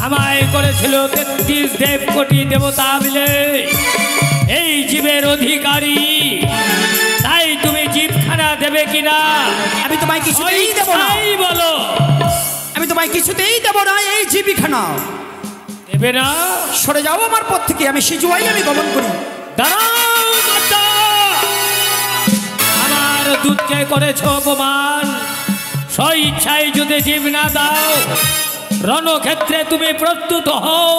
আমায় করেছিল 33 দেবকোটি দেবতা মিলে এই জীবের অধিকারী। তাই তুমি জীবখানা দেবে কিনা? আমি তোমায় কিছুতেই দেব না। বলো। আমি তোমায় কিছুতেই দেব না এই জীবিখানা। দেবে না? সরে যাও আমার পথ থেকে। আমি সিজুয়াই আমি গমন করি। দাঁড়াও মাতা, আমার দুধকে করেছ অপমান। স্ব ইচ্ছায় যদি জীব না দাও, রণক্ষেত্রে তুমি প্রস্তুত হও।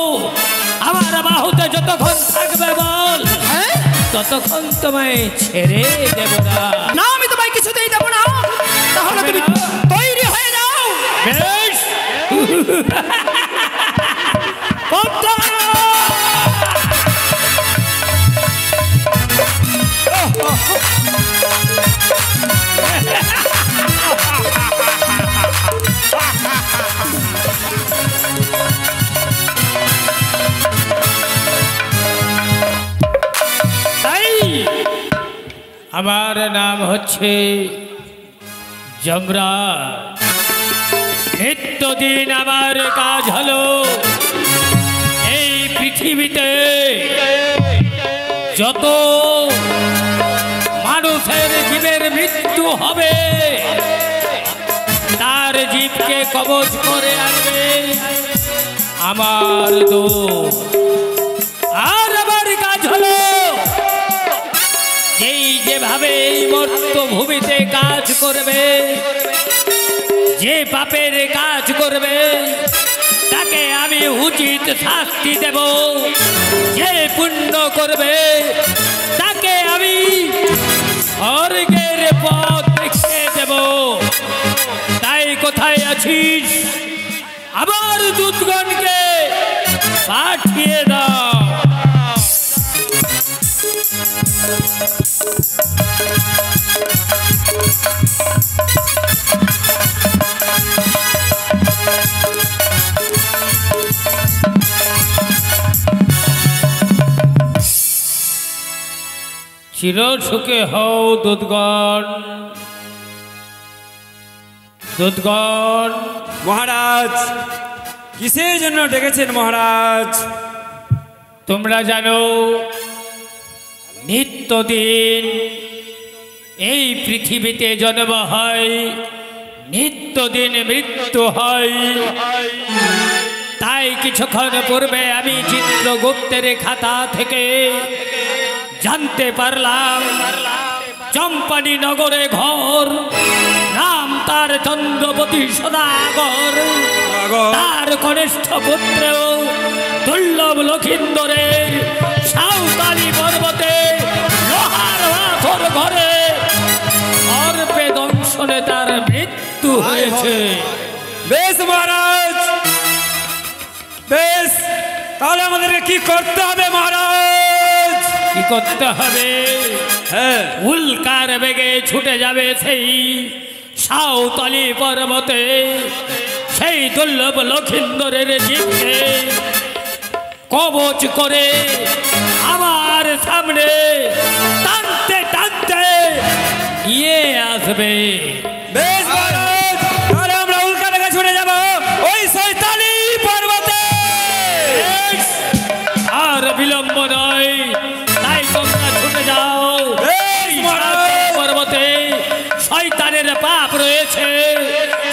আমার বাহুতে যতক্ষণ থাকবে বল, ততক্ষণ তোমায় ছেড়ে দেব না। না, আমি তোমায় কিছুতেই দেব না। তাহলে তুমি তৈরি হয়ে যাও। বেশ। আমার নাম হচ্ছে যমরাজ। নিত্যদিন আমার কাজ হলো এই পৃথিবীতে যত মানুষের জীবের মৃত্যু হবে তার জীবকে কবজ করে আনবে আমার দূত। আর আমার কাজ হলো যেভাবে এই মর্তভূমিতে কাজ করবে, যে পাপের কাজ করবে তাকে আমি উচিত শাস্তি দেব, যে পুণ্য করবে তাকে আমি স্বর্গের পথ দেখিয়ে দেব। তাই কোথায় আছিস? আবার দূতগণকে পাঠিয়ে দাও। চিরসুখে হও দূতগণ। দূতগণ। মহারাজ, কিসের জন্য ডেকেছেন মহারাজ? তোমরা জানো নিত্যদিন এই পৃথিবীতে জন্ম হয়, নিত্যদিন মৃত্যু হয়। তাই কিছুক্ষণ পূর্বে আমি চিত্রগুপ্তের খাতা থেকে জানতে পারলাম চম্পানি নগরে ঘর, নাম তার চন্দ্রপতি সদাগর। তার কনিষ্ঠ পুত্র দুর্লভ লক্ষিন্দরের সাঁওতালি পর্বতে লোহার পাথর ঘরে সর্পে দংশনে তার মৃত্যু হয়েছে। বেশ মহারাজ, বেশ, তাহলে আমাদেরকে কি করতে হবে মহারাজ? কি করতে হবে? উল্কার বেগে ছুটে যাবে সেই সাঁওতালি পর্বতে, সেই দুর্লভ লক্ষিন্দরের জীবকে কবচ করে আমার সামনে টানতে টানতে নিয়ে আসবে। বেশ মহারাজ, তাহলে আমরা উল্কা বেগে ছুটে যাব ওই সাঁওতালি পর্বতে। আর বিলম্ব নয়, তাই তোমরা ছুটে যাও। পর্বতে শয়তানের পাপ রয়েছে,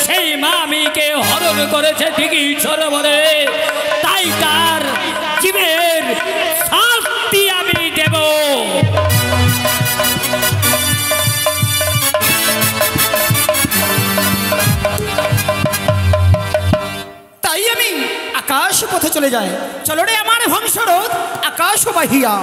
সেই মামিকে হরণ করেছে ঠিকই সরোবরে। তাই তার জীবের শাস্তি আমি দেব। তাই আমি আকাশ পথে চলে যাই। চলো রে আমার হংসরথ আকাশ বাহিয়া।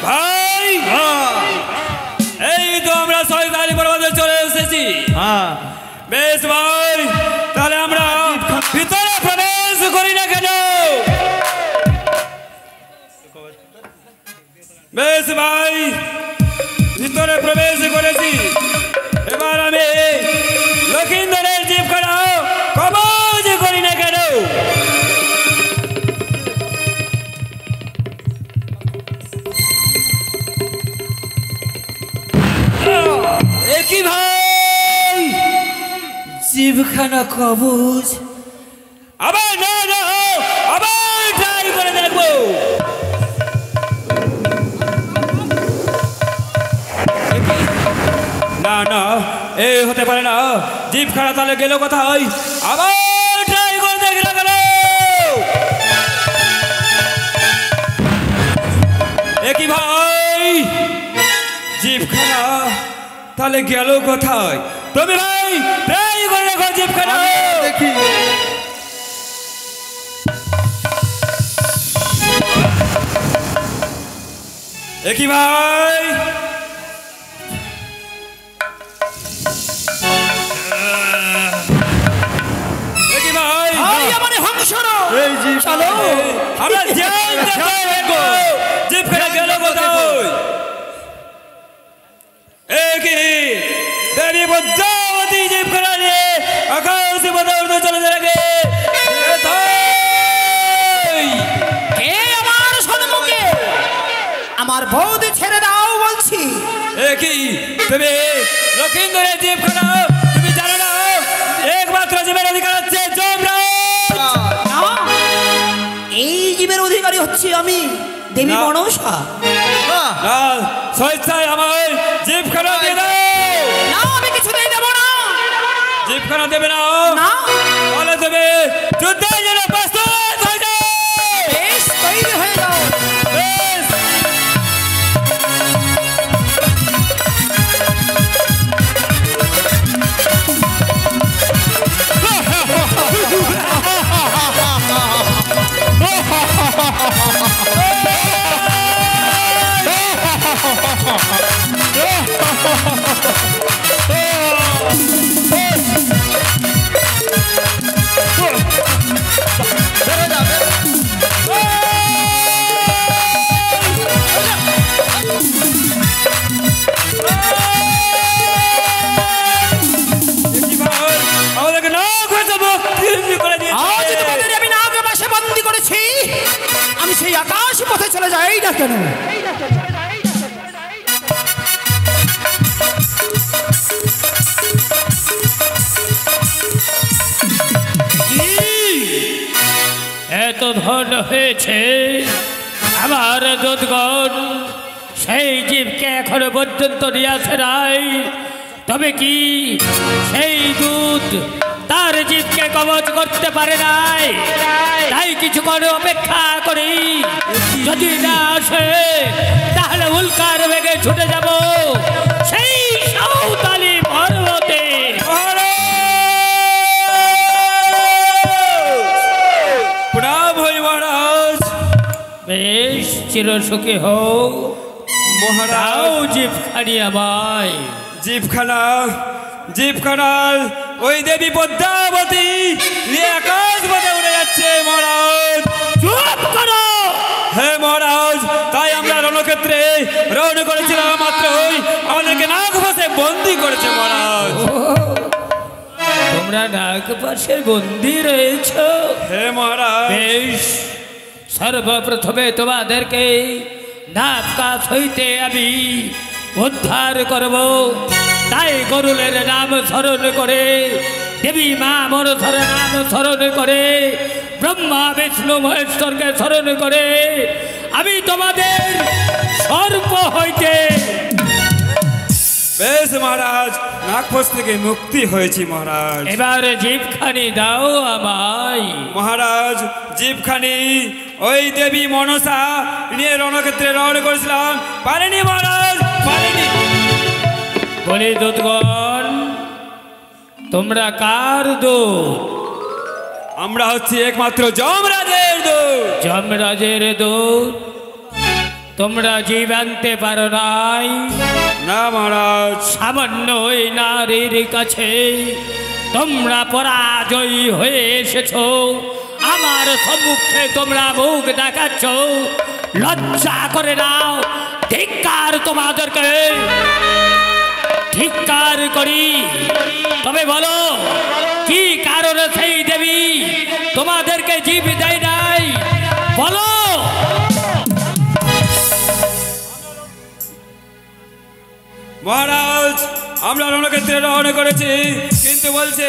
ভাই, এই তো আমরা সাঁওতালি পর্বতে চলে এসেছি। বেশ ভাই, তাহলে আমরা ভিতরে প্রবেশ করি না কেন? বেশ ভাই, ভিতরে প্রবেশ করেছি। এবার আমি লক্ষিন্দর জিভখানা কবজ। আবার না না আবার ট্রাই করে দেখবো। না না এই হতে পারে না, জিভখানা তাহলে গেল কোথায়? আবার ট্রাই করে দেখি না কেন? একই ভাই জিভখানা তাহলে গেল কোথায়? তুমি ভাই ট্রাই করে দেখো জিভখানা। দেখি একই ভাই একই ভাই ভাই আমার হংসরোধ এই জিভ চলো আমরা দেখো জিভখানা গেল কোথায়? একই দেবী পদ্মাবতী জিভখানা নিয়ে আকাশে পদার্থ চলে যাবে। কে আমার সম্মুখে? আমার বৌদি ছেড়ে দাও বলছি। একই তুমি লক্ষিন্দরের জিভখানা তুমি জানো না? একমাত্র জীবের অধিকার হচ্ছে যমরাজ। না, এই জীবের অধিকারী হচ্ছি আমি, দেবী না। মনসা। না স্বেচ্ছায় আমার জিভখানা দিয়ে দাও। না, আমি কিছুতেই দেব না। জিভখানা দেবে না? না, তাহলে তুমি যুদ্ধের জন্য প্রস্তুত হয়ে যাও। বেশ তৈরি হয়ে যাও। বেশ। আমাদেরকে না করে দেবো করে দিয়েছে। আজ তোমাদের আমি নাগবাসে বন্দী করেছি, আমি সেই আকাশ পথে চলে যাই না কেন? এত ধন হয়েছে আমার দুধগণ, সেই জীবকে এখনো পর্যন্ত নিয়ে আসে নাই। তবে কি সেই দুধ তার জীবকে কবচ করতে পারে নাই? তাই কিছুক্ষণ অপেক্ষা করি, যদি না আসে তাহলে উল্কার বেগে ছুটে যাব সেই সাঁওতালি পর্বতে। প্রণাম হই মহারাজ। বেশ চিরসুখী হোক মহারাজ জিভখানি আমায়। জিভখানা ওই দেবী পদ্মাবতী নিয়ে আকাশ পথে উড়ে যাচ্ছে মহারাজ। চুপ করো! হে মহারাজ, তাই আমরা রণক্ষেত্রে রওনা করেছিলাম, মাত্রই আমাদেরকে নাগপাশে বন্দী করেছে মহারাজ। তোমরা নাগপাশে বন্দী রয়েছ? হে মহারাজ বেশ, সর্বপ্রথমে তোমাদেরকে নাগপাশ হইতে আমি উদ্ধার করব। তাই গরুলের নাম স্মরণ করে, দেবী মা মনসার নাম স্মরণ করে, ব্রহ্মা বিষ্ণু মহেশ্বরকে স্মরণ করে আমি তোমাদের সর্প হইতে বেশ মহারাজ, নাগপাশ থেকে মুক্তি হয়েছি মহারাজ। এবার জিভখানি দাও আমায়। মহারাজ জিভখানি ওই দেবী মনসা নিয়ে রণক্ষেত্রে রওনা করেছিলাম, পারেনি মহারাজ, পারেনি। বলি দুধগণ, তোমরা কার দূত? আমরা হচ্ছি একমাত্র যমরাজের দূত। যমরাজের দূত? তোমরা জীব আনতে পারো নাই? না মহারাজ। সামান্য ওই নারীর কাছে তোমরা পরাজয়ী হয়ে এসেছ, আমার সম্মুখে তোমরা মুখ দেখাচ্ছ, লজ্জা করে নাও। ধিক্কার তোমাদেরকে, ধিক্কার করি। তবে বলো, কি কারণে সেই দেবী তোমাদেরকে জীব দেয় নাই? বলো। মহারাজ আমরা রণক্ষেত্রে রওনা করেছি, কিন্তু কিন্তু বলছে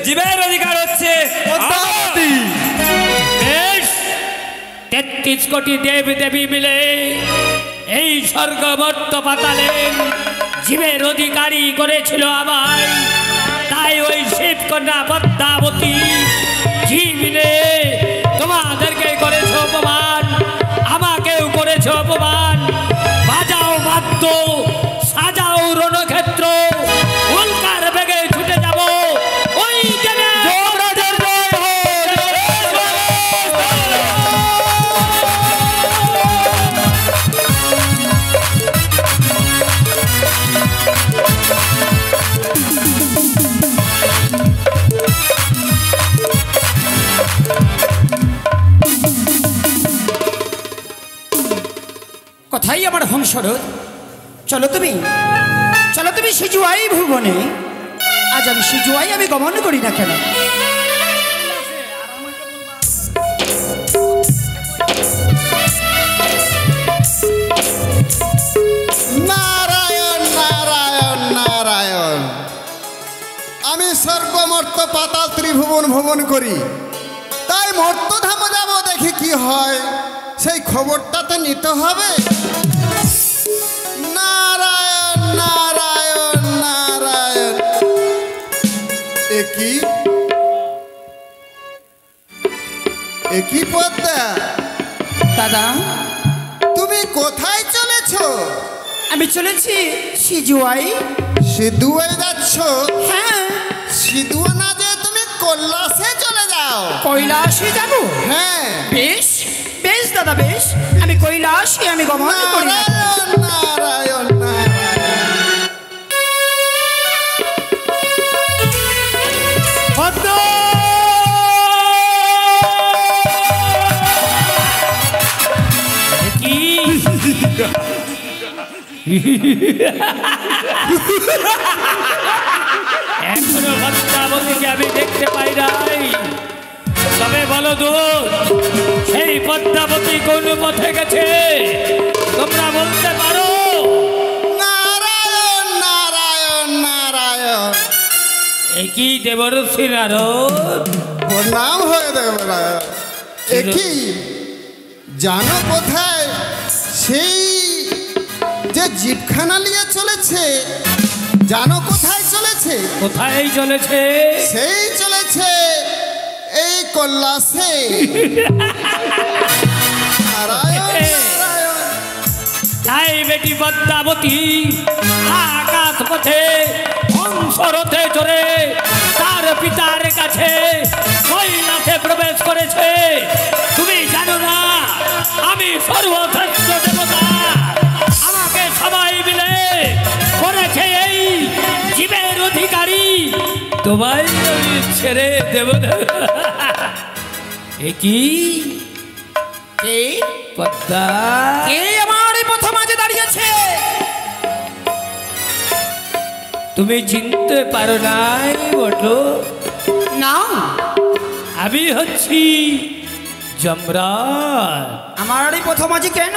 জীবের অধিকার হচ্ছে পদ্মাবতী। বেশ, 33 কোটি দেব দেবী মিলে এই স্বর্গ মর্ত পাতালে জীবের অধিকারী করেছিল আমায়। তাই ওই শিব কন্যা পদ্মাবতী জীব মিলে তোমাদেরকে করেছে অপমান, আমাকেও করেছে অপমান। বাজাও বাদ্য, সাজাও রণক্ষেত্র, উল্কার বেগে ছুটে যাব ওই দেবে। কথাই আমার হংসরথ, চলো তুমি সিজুয়াই ভুবনে। আজ আমি সিজুয়াই আমি গমন করি না কেন? নারায়ণ নারায়ণ নারায়ণ। আমি স্বর্গমর্ত পাতাল ত্রিভুবন ভ্রমণ করি, তাই মর্তধাম যাব, দেখি কি হয়, সেই খবরটা তো নিতে হবে। নারায়ণ নারায়ণ নারায়ণ। একই পদ্মা, দাদা তুমি কোথায় চলেছো? আমি চলেছি সিজুয়াই। সিধুয়ে যাচ্ছ? হ্যাঁ, সিধুয়ে না যে তুমি কৈলাসে চলে যাও। কৈলাসে যাব? হ্যাঁ। বেশ বেশ দাদা, বেশ, আমি কৈলাসে আমি গমন করি না। নারায়ণ নারায়ণ নারায়ণ। পদ্মা! কি এখনো পদ্মাবতীকে আমি দেখতে পাই নাই। তবে বলো দূর, সেই পদ্মাবতী কোন পথে গেছে তোমরা বলতে পারো? নারায়ণ নারায়ণ নারায়ণ। একই দেবর্ষি নারদ, প্রণাম হয়ে দেবরায়। একই জানো কোথায় সেই যে জিপখানা নিয়ে চলেছে? জানো কোথায় চলেছে? কোথায় চলেছে? সেই চলেছে এই কৈলাসে। নারায়ণ নারায়ণ। তাই বেটি পদ্মাবতী আকাশ পথে হংসরথে চড়ে তার পিতার কাছে কৈলাসে প্রবেশ করেছে। তুমি জানো না আমি সর্বশ্রেষ্ঠ দেবতা? আমাকে সবাই মিলে করেছে এই জীবের অধিকারী। তোমায় আমি ছেড়ে দেব না। একই কে পদ্মা, কে আমার এই পথ মাঝে দাঁড়িয়েছে? তুমি চিনতে পারো নাই বটো? না, আমি হচ্ছি যমরাজ। আমার এই পথ মাঝে কেন?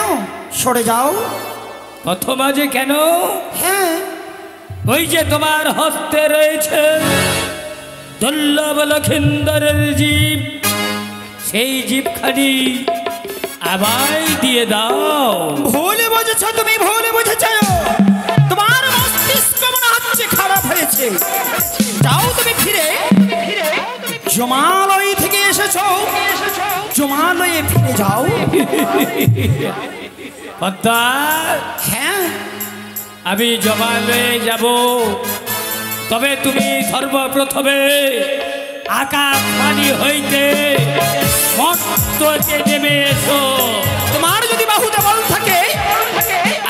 সরে যাও। প্রথম আজে কেন? হ্যাঁ, ওই যে তোমার হস্তে রয়েছে দুর্লভ লক্ষিন্দরের জীব, সেই জীবখানি আমায় দিয়ে দাও। ভুলে বুঝেছ তুমি, ভুলে বুঝেছ। তোমার মস্তিষ্ক মনে হচ্ছে খারাপ হয়েছে। যাও তুমি ফিরে, জমালয় থেকে এসেছো, জমালয়ে ফিরে যাও। পদ্মা, হ্যাঁ, আমি জমালয়ে যাব, তবে তুমি সর্বপ্রথমে আকাশবাণী হইতে মর্তকে নেমে এসো। তোমার যদি বাহুতে বল থাকে,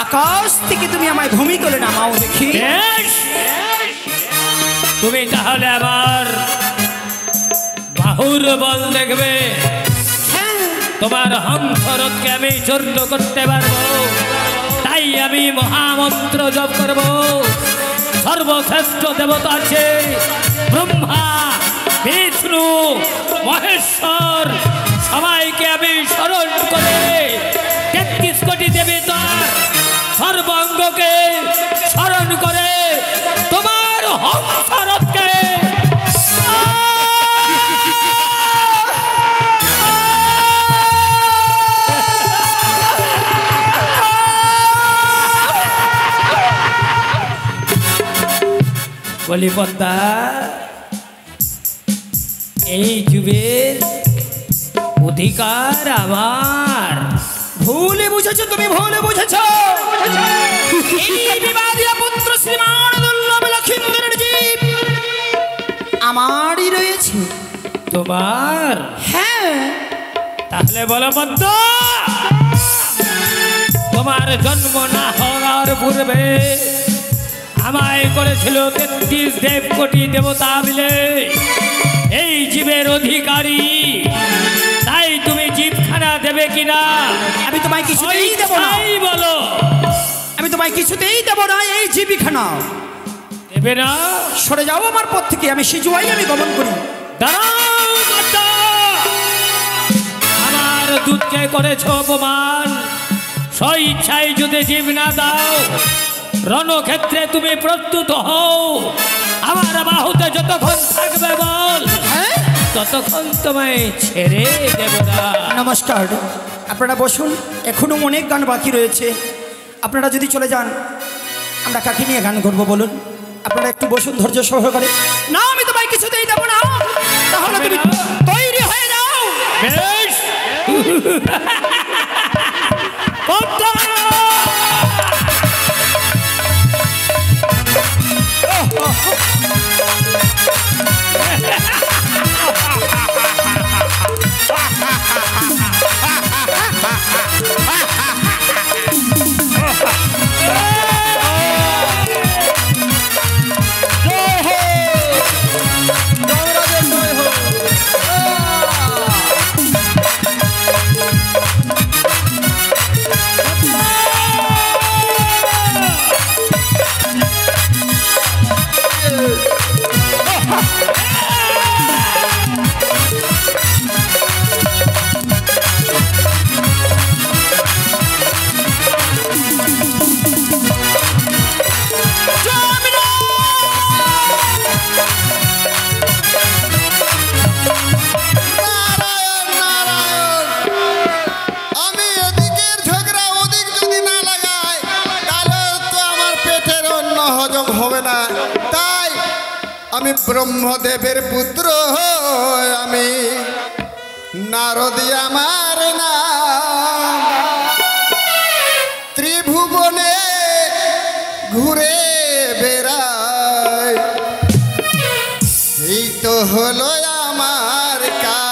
আকাশ থেকে তুমি আমায় ভূমি করে নামাও দেখি। বেশ, তুমি তাহলে আমার বাহুর বল দেখবে। হ্যাঁ, তোমার হংসরথকে আমি চূর্ণ করতে পারবো। তাই আমি মহামন্ত্র জপ করব। সর্বশ্রেষ্ঠ দেবতা আছে ব্রহ্মা, বিষ্ণু, মহেশ্বর, সবাইকে আমি স্মরণ করে 33 কোটি দেবতার সর্বাঙ্গকে স্মরণ করে তোমার হংসরথকে সাঁওতালি পদ্মা, এই যুগের অধিকার আমার। ভুলে বুঝেছো তুমি, ভুলে বুঝেছো। এই বিবাদীয় পুত্র শ্রীমান দুর্লভ লক্ষিন্দরের জীব আমারই রয়েছে। তোমার? হ্যাঁ। তাহলে বলো পদ্মা, তোমার জন্ম না হওয়ার পূর্বে আমায় করেছিল ৩৩ দেবকোটি দেবতা মিলে এই জীবের অধিকারী। তাই তুমি জীবখানা দেবে কিনা? আমি তোমায় কিছুতেই দেব না। বলো। আমি তোমায় কিছুতেই দেব না এই জীবিখানা। দেবে না? সরে যাও আমার পথ থেকে। আমি সিজুয়াই আমি গমন করি। দাঁড়াও পদ্মা, আমার দুধকে করেছ অপমান। স্ব ইচ্ছায় যদি জীব না দাও, রণক্ষেত্রে তুমি প্রস্তুত হও। আমার বাহুতে যতক্ষণ থাকবে বল, ততক্ষণ তোমায় ছেড়ে দেব না। নমস্কার, আপনারা বসুন। এখনো অনেক গান বাকি রয়েছে। আপনারা যদি চলে যান, আমরা কাকে নিয়ে গান করবো বলুন? আপনারা একটু বসুন ধৈর্য সহকারে। না, আমি তোমায় কিছুতেই দেব না। তাহলে তুমি তৈরি হয়ে যাও। বেশ। পদ্মা! আমি ব্রহ্মদেবের পুত্র, আমি নারদী আমার নাম। ত্রিভুবনে ঘুরে বেড়ায়, এই তো হলো আমার কাজ।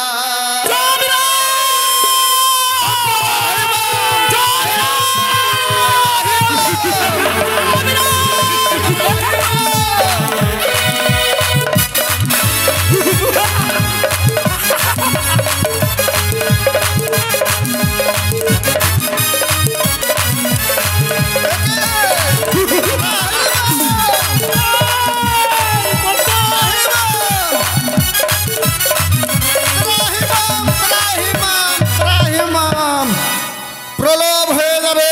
প্রলোভ হয়ে যাবে,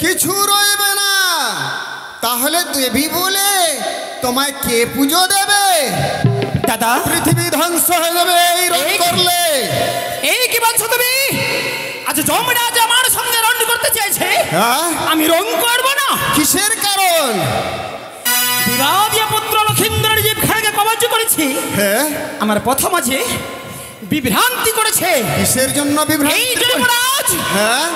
কিছু রইবে না। তাহলে দেবী বলে তোমায় কে পুজো দেবে? দাদা, পৃথিবী ধ্বংস হয়ে যাবে এই রং করলে। এই কি বলছো তুমি? আজ যমরাজ আমার সঙ্গে রণ করতে চেয়েছে, হ্যাঁ? আমি রং করব না। কিসের কারণ? বিবাদীয় পুত্র লক্ষিন্দরের জীবখানাকে কবজ করেছি। হ্যাঁ, আমার প্রথম আছে বিভ্রান্তি করেছে। কিসের জন্য বিভ্রান্তি? এই যমরাজ, হ্যাঁ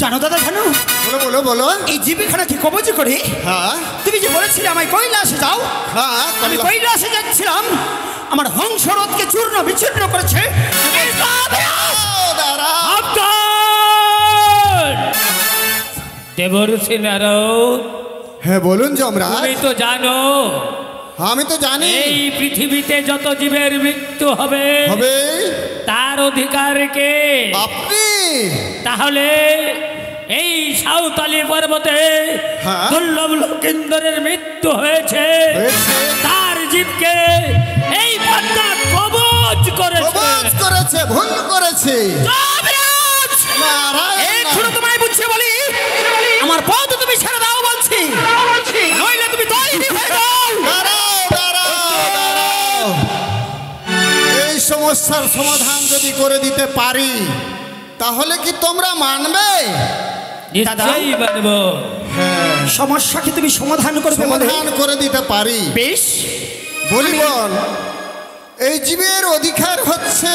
জানো দাদা, জানো? বলো বলো বলো। এই জীবিখানাকে কবজ করে হ্যাঁ তুমি যে বলেছিলে আমায় কৈলাসে যাও, হ্যাঁ, আমি কৈলাসে যাচ্ছিলাম, আমার হংসরথকে চূর্ণ বিচ্ছিন্ন করেছে। দেবর্ষি নারদ, হ্যাঁ বলুন যমরাজ। তুমি তো জানো আমি তো জানি এই পৃথিবীতে যত জীবের মৃত্যু হবে হবে তার অধিকার কে? আপনি। তাহলে এই সাঁওতালি পর্বতে হ্যাঁ। দুর্লভ লক্ষিন্দরের মৃত্যু হয়েছে, হয়েছে। তার জীবকে এই পদ্মা কবজ করেছে, ভুল করেছে। এখনো তোমায় বুঝছে বলি, আমার পথ তুমি ছেড়ে দাও বলছি, নইলে তুমি তৈরি হয়ে যাও। এই সমস্যার সমাধান যদি করে দিতে পারি তাহলে কি তোমরা মানবে? নিশ্চয়ই মানব। হ্যাঁ সমস্যাকে তুমি সমাধান করবে বলে সমাধান করে দিতে পারি। বেশ, বলি বল, এই জীবের অধিকার হচ্ছে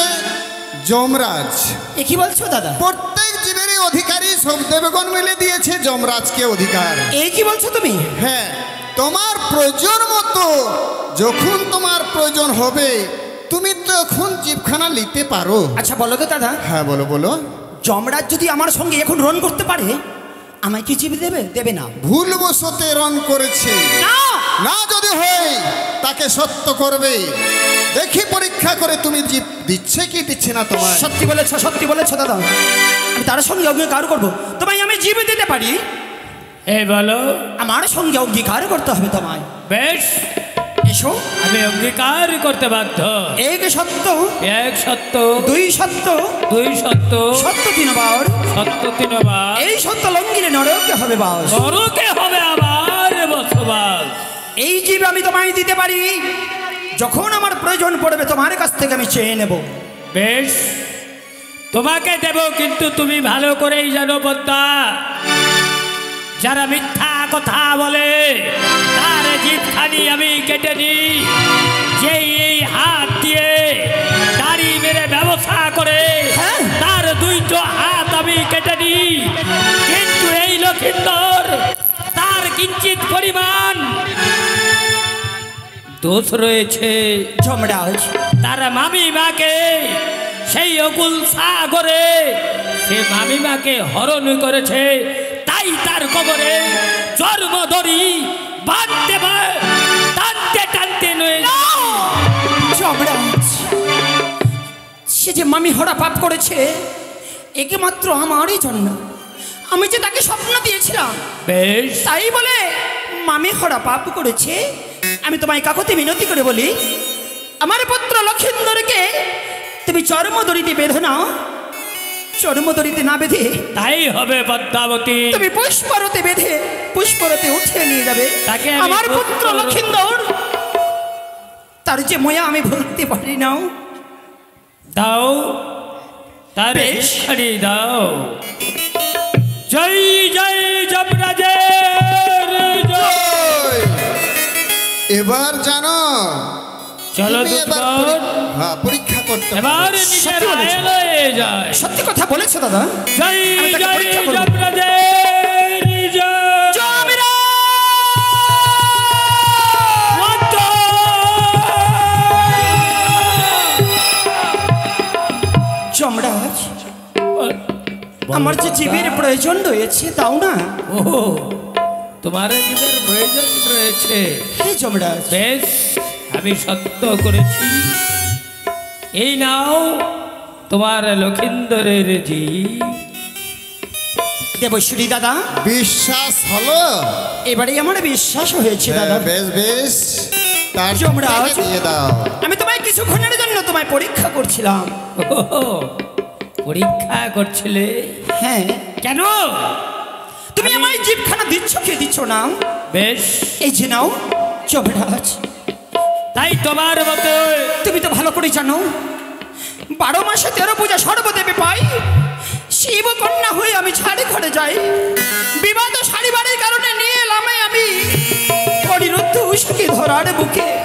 যমরাজ। এ কি বলছো দাদা? প্রত্যেক জীবেরই অধিকারী সব দেবগণ মিলে দিয়েছে যমরাজকে অধিকার। এই কি বলছো তুমি? হ্যাঁ, তোমার প্রয়োজন মতো যখন তোমার প্রয়োজন হবে তুমি তখন জীবখানা নিতে পারো। আচ্ছা বলো তো দাদা, হ্যাঁ বলো বলো। যমরাজ যদি আমার সঙ্গে এখন রন করতে পারে, আমায় কি জীব দেবে? দেবে না। ভুলবশতে রং করেছে না, না, যদি হয় তাকে সত্য করবে। দেখি পরীক্ষা করে তুমি জীব দিচ্ছে কি দিচ্ছে না তোমার। সত্যি বলেছো দাদা, আমি তার সঙ্গে অঙ্গীকার করবো, তোমায় আমি জীব দিতে পারি। এই বলো, আমার সঙ্গে অঙ্গীকার করতে হবে তোমায়। বেশ, এসো, আমি অঙ্গীকার করতে বাধ্য। এক সত্য, এক সত্য, দুই সত্য, দুই সত্য, সত্য তিনবার, সত্য তিনবার, এই সত্য লঙ্ঘিলে নরকে হবে বাস। নরকে হবে আবার বসবাস। এই জীব আমি তোমায় দিতে পারি, যখন আমার প্রয়োজন পড়বে তোমার কাছ থেকে আমি চেয়ে নেব। বেশ, তোমাকে দেব, কিন্তু তুমি ভালো করেই জানো পদ্মা, যারা মিথ্যা কথা বলে তার জিভখানি আমি কেটে নিই। যেই এই হাত দিয়ে দাড়ি মেরে ব্যবসা করে হ্যাঁ। তার দুইটো হাত আমি কেটে নিই। কিন্তু এই লক্ষিন্দর তার কিঞ্চিত পরিমাণ দোষ রয়েছে। যমরাজ, তার মামিমাকে সেই অকুল সাগরে সে মামিমাকে হরণ করেছে, তাই তার কবরে জন্মদড়ি বাঁধতে টানতে টানতে নয়। যমরাজ, সে যে মামি হরা পাপ করেছে একে মাত্র আমারই জন্য। আমি যে তাকে স্বপ্ন দিয়েছিলাম, বেশ, তাই বলে মামি হরা পাপ করেছে। আমি তোমায় কাকুতি মিনতি করে বলি, আমার পুত্র লক্ষিন্দরকে তুমি চর্মদড়িতে বেঁধে নাও। চর্মদড়িতে না বেঁধে তাই হবে পদ্মাবতী। তুমি পুষ্পরতে বেঁধে পুষ্পরতে উঠিয়ে নিয়ে যাবে তাকে আমি আমার পুত্র পুষ্পরতে- লক্ষিন্দর। তার যে ময়া আমি ভুলতে পারি না। দাও, তার বেশ। খানি দাও। জয় জয় যমরাজের জয়। এবার জানো চলো তুমি এবার দুর্গত, হ্যাঁ পরীক্ষা করতে হবে। এবার নিজের সত্যি বলেছো। আয়লে যায়। সত্যি কথা বলেছো দাদা। জয় আমি তাকে জয় পরীক্ষা করব। যমরাজের জয়। ওয়ান্ত। যমরাজ, আমার যে জীবের প্রয়োজন রয়েছে তাও না। ও, তোমার জীবের প্রয়োজন রয়েছে। হে যমরাজ, বেশ, আমি সত্য করেছি। এই নাও তোমার লক্ষিন্দরের জীব। দেবশ্রী দাদা, বিশ্বাস হলো? এবারে আমার বিশ্বাস হয়েছে দাদা। হ্যাঁ, বেশ বেশ, তার যমরাজ। থেকে দিয়ে দাও। আমি তোমায় কিছুক্ষণের জন্য তোমায় পরীক্ষা করছিলাম। ও, পরীক্ষা করছিলে? হ্যাঁ, কেন? তুমি আমায় জিভখানা দিচ্ছ কি দিচ্ছ না? বেশ, এই যে নাও যমরাজ। তাই তোমার মতো তুমি তো ভালো করে জানো 12 মাসে 13 পূজা সর্বদেবে পাই। শিব কন্যা হয়ে আমি ছাড়ে ঘরে যাই। বিবাদ শাড়ি বাড়ির কারণে নিয়ে এলাম আমি অনিরুদ্ধ উষকে ধরার বুকে।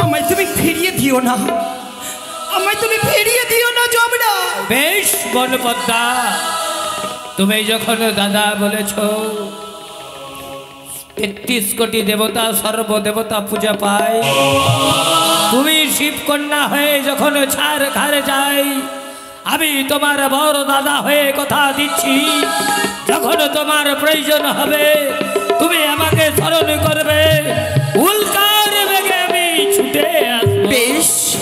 আমায় তুমি ফিরিয়ে দিও না, আমায় তুমি ফিরিয়ে দিও না যমরা। বেশ বনপদ্মা, তুমি যখন দাদা বলেছ 33 কোটি দেবতা সর্বদেবতা পূজা পায়, তুমি শিবকন্যা হয়ে যখন ছাড় ঘরে যাই, আমি তোমার বড় দাদা হয়ে কথা দিচ্ছি, যখন তোমার প্রয়োজন হবে তুমি আমাকে স্মরণ করবে, উল্কার বেগে আমি ছুটে আসবো। বেশ,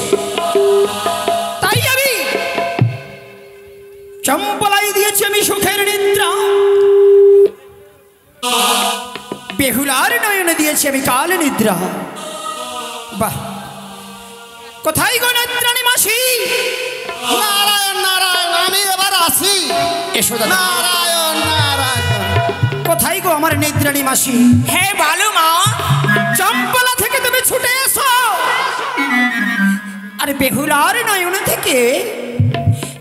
তাই আমি চম্পলাই দিয়েছি আমি সুখের নিদ্রা, বেহুলার নয়নে দিয়েছি আমি কাল নিদ্রা। বাহ, কোথায় গো নেত্রাণী মাসি? নারায়ণ নারায়ণ, আমি এবার আসি। এসো দাদা। নারায়ণ নারায়ণ। কোথায় গো আমার নেত্রাণী মাসি? হ্যাঁ ভালো মা, চম্পলা থেকে তুমি ছুটে এসো। আরে বেহুলার নয়ন থেকে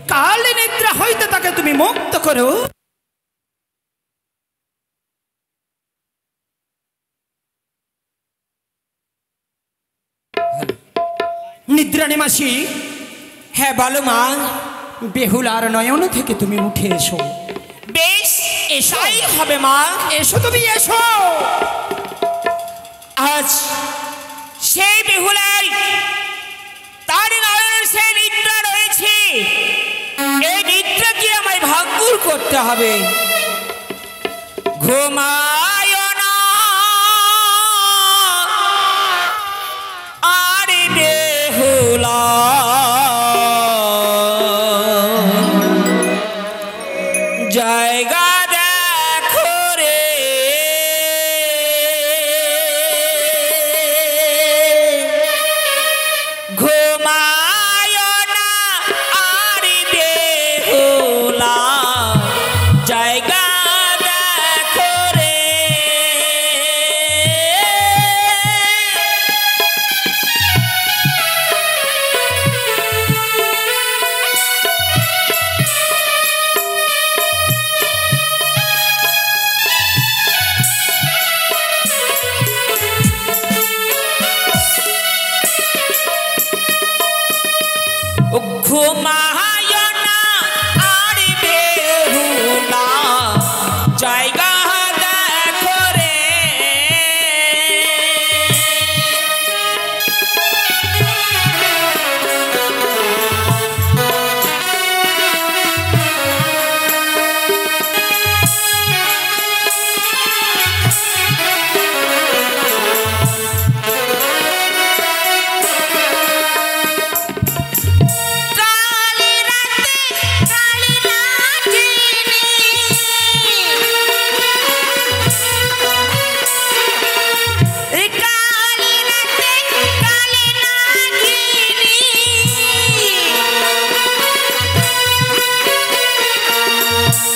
কাল নিদ্রা হইতে তাকে তুমি মুক্ত করো। ইন্দ্রাণী মাসি, হ্যাঁ বলো মা। বেহুলার নয়ন থেকে তুমি উঠে এসো। বেশ, এসাই হবে মা। এসো তুমি এসো। আজ সেই বেহুলাই তার নয়নের সেই নিদ্রা রয়েছে, এই নিদ্রাকে আমায় ভাঙুর করতে হবে। ঘুমায় না আর বেহুলা, জায়গা দেখো রে, ঘুমায় না আর বেহুলা, জায়গা দেখো রে। ঘুমায় না আর বেহুলা, জায়গা দেখো রে। কালী রাতে কালী নাগিনী, কালী রাতে কালী নাগিনী,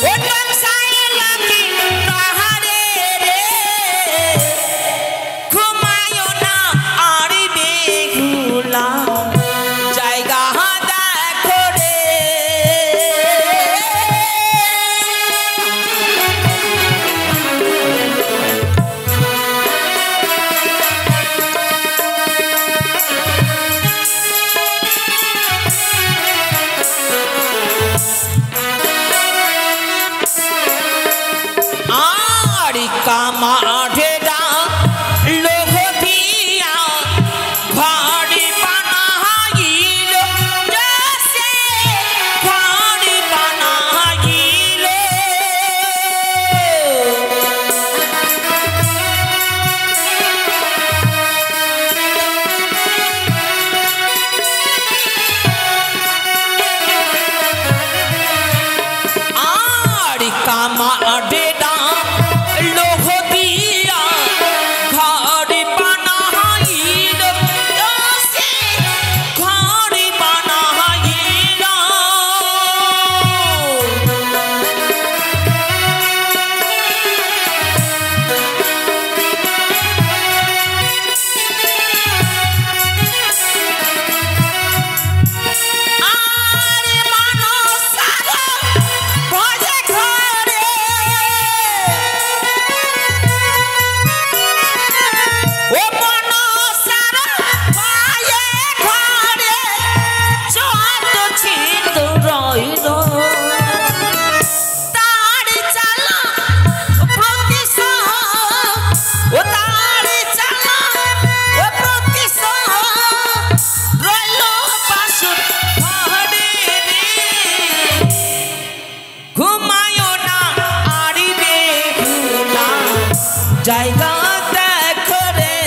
ও তমসায় লাগি তাহারে রে, ঘুমায় না আর বেহুলা, জায়গা দেখো রে। আর কামাঠে লোহ দিয়া ঘড়ি বানাইল, জেসে ঘড়ি বানাইল, আর কামাঠে লোহ দিয়া ঘড়ি বানাইল, জেসে ঘড়ি বানাইল। আর মানসার ভজে ঘরে, ও মানসার ভয়ে ঘরে, যত ছিন্দ রইল, তার চালা প্রতিশোধ, ও তার চালা ও প্রতিশোধ, রইল বাসুর ঘরে রে, ঘুমায় না আর বেহুলা, জায়গা দেখো রে।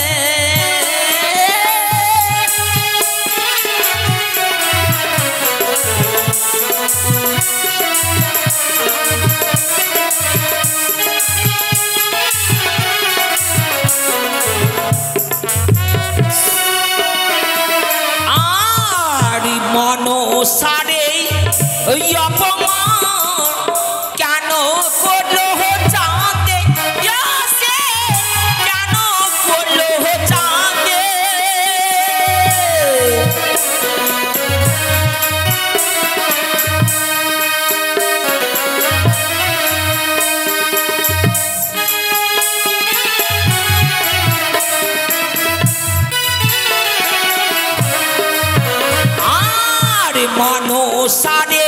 আর মনসারে অপমান কেন করলো চাঁদে, জেসে কেন করলো চাঁদে, মনো সারে